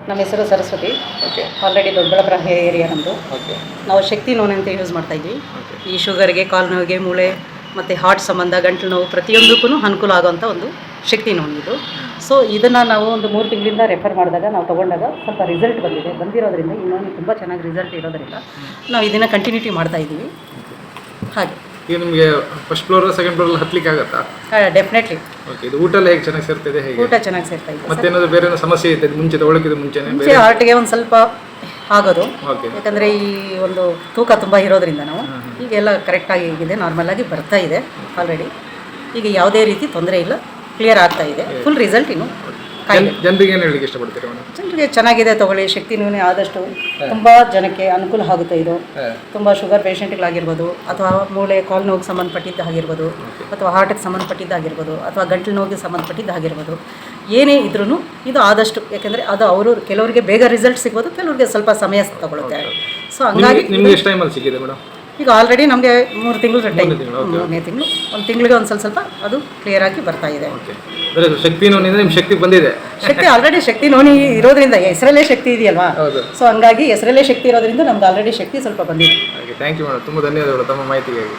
ನಮ್ಮ ಹೆಸರು Saraswati. Okay already Doddaballapur area ನಮ್ಮದು. ಓಕೆ ನಾವು ಶಕ್ತಿ ನೋವು ಅಂತ ಯೂಸ್ ಮಾಡ್ತಾ ಇದ್ವಿ. ಓಕೆ ಈ ಶುಗರ್ಗೆ, ಕಾಲು ನೋವಿಗೆ, ಮೂಳೆ ಮತ್ತು ಹಾರ್ಟ್ ಸಂಬಂಧ, ಗಂಟಲು ನೋವು ಪ್ರತಿಯೊಂದಕ್ಕೂ ಅನುಕೂಲ ಆಗುವಂಥ ಒಂದು ಶಕ್ತಿ ನೋವು ಇದು. ಸೊ ಇದನ್ನು ನಾವು ಒಂದು 3 ತಿಂಗಳಿಂದ ರೆಫರ್ ಮಾಡಿದಾಗ ನಾವು ತೊಗೊಂಡಾಗ ಸ್ವಲ್ಪ ರಿಸಲ್ಟ್ ಬಂದಿರೋದ್ರಿಂದ ಇನ್ನೊಂದು ತುಂಬ ಚೆನ್ನಾಗಿ ರಿಸಲ್ಟ್ ಇರೋದ್ರಿಂದ ನಾವು ಇದನ್ನು ಕಂಟಿನ್ಯೂಟಿ ಮಾಡ್ತಾ ಇದ್ದೀವಿ. ಹಾಗೆ ಈಗ ನಿಮಗೆ ಫಸ್ಟ್ ಫ್ಲೋರ್ ಸೆಕೆಂಡ್ ಫ್ಲೋರ್ ಹತ್ಲಿಕ್ಕೆ ಆಗುತ್ತಾ? ಡೆಫಿನೆಟ್ಲಿ ಓಕೆ ಇದು ಊಟ ಎಲ್ಲ ಹೇಗೆ ಚೆನ್ನಾಗಿ ಸೇರ್ತಿದೆ ಹೇಗೆ? ಊಟ ಚೆನ್ನಾಗಿ ಸೇರ್ತಾ ಇದೆ. ಮತ್ತೇನಾದ್ರು ಬೇರೆ ಸಮಸ್ಯೆ ಇದೆ ಮುಂಚೆ ತೊಗೊಳಕ್ಕಿಂತ ಮುಂಚೆನೇ ಮುಂಚೆ ಹಾರ್ಟ್ಗೆ ಒಂದು ಸ್ವಲ್ಪ ಆಗೋದು, ಓಕೆ ಯಾಕಂದರೆ ಈ ಒಂದು ತೂಕ ತುಂಬ ಇರೋದ್ರಿಂದ ನಾವು ಈಗೆಲ್ಲ ಕರೆಕ್ಟಾಗಿ ಇದೆ, ನಾರ್ಮಲ್ ಆಗಿ ಬರ್ತಾ ಇದೆ ಆಲ್ರೆಡಿ. ಈಗ ಯಾವುದೇ ರೀತಿ ತೊಂದರೆ ಇಲ್ಲ, ಕ್ಲಿಯರ್ ಆಗ್ತಾ ಇದೆ. ಫುಲ್ ರಿಸಲ್ಟ್ ಇನ್ನು ಕಾಯಿಲೆ. ಜನರಿಗೆ ಏನು ಹೇಳಲಿಕ್ಕೆ ಇಷ್ಟಪಡ್ತೀರಾ ಮೇಡಮ್? ಜನರಿಗೆ ಚೆನ್ನಾಗಿದೆ ತಗೊಳ್ಳಿ, ಶಕ್ತಿ ನೋವಿನ ಆದಷ್ಟು ತುಂಬ ಜನಕ್ಕೆ ಅನುಕೂಲ ಆಗುತ್ತೆ ಇದು. ತುಂಬ ಶುಗರ್ ಪೇಷಂಟ್ಗಳಾಗಿರ್ಬೋದು, ಅಥವಾ ಮೂಳೆ ಕಾಲು ನೋವಿಗೆ ಸಂಬಂಧಪಟ್ಟಿದ್ದಾಗಿರ್ಬೋದು, ಅಥವಾ ಹಾರ್ಟಿಗೆ ಸಂಬಂಧಪಟ್ಟಿದ್ದಾಗಿರ್ಬೋದು, ಅಥವಾ ಗಂಟಲು ನೋವಿಗೆ ಸಂಬಂಧಪಟ್ಟಿದ್ದಾಗಿರ್ಬೋದು, ಏನೇ ಇದ್ರೂ ಇದು ಆದಷ್ಟು, ಯಾಕೆಂದರೆ ಅದು ಅವರು ಕೆಲವರಿಗೆ ಬೇಗ ರಿಸಲ್ಟ್ ಸಿಗ್ಬೋದು, ಕೆಲವರಿಗೆ ಸ್ವಲ್ಪ ಸಮಯ ತಗೊಳುತ್ತೆ. ಸೊ ಹಂಗಾಗಿ ನಿಮಗೆ ಎಷ್ಟು ಟೈಮಲ್ಲಿ ಸಿಕ್ಕಿದೆ ಮೇಡಮ್? ಈಗ ಆಲ್ರೆಡಿ ನಮಗೆ 3 ತಿಂಗಳು ಟೈಮ್, 3ನೇ ತಿಂಗಳು, ಒಂದು ತಿಂಗಳಿಗೆ ಒಂದು ಸ್ವಲ್ಪ ಅದು ಕ್ಲಿಯರ್ ಆಗಿ ಬರ್ತಾ ಇದೆ. ಶಕ್ತಿ ನೋವಿನಿಂದ ನಿಮ್ಮ ಶಕ್ತಿ ಬಂದಿದೆ. ಶಕ್ತಿ ಆಲ್ರೆಡಿ ಶಕ್ತಿ ನೋವು ಇರೋದ್ರಿಂದ, ಹೆಸರಲ್ಲೇ ಶಕ್ತಿ ಇದೆಯಲ್ವಾ, ಹೌದು. ಸೊ ಹಂಗಾಗಿ ಹೆಸರಲ್ಲೇ ಶಕ್ತಿ ಇರೋದ್ರಿಂದ ನಮ್ಗೆ ಆಲ್ರೆಡಿ ಶಕ್ತಿ ಸ್ವಲ್ಪ ಬಂದಿದೆ. ಥ್ಯಾಂಕ್ ಯು ಮೇಡಮ್, ತುಂಬ ಧನ್ಯವಾದಗಳು ತಮ್ಮ ಮಾಹಿತಿಗಾಗಿ.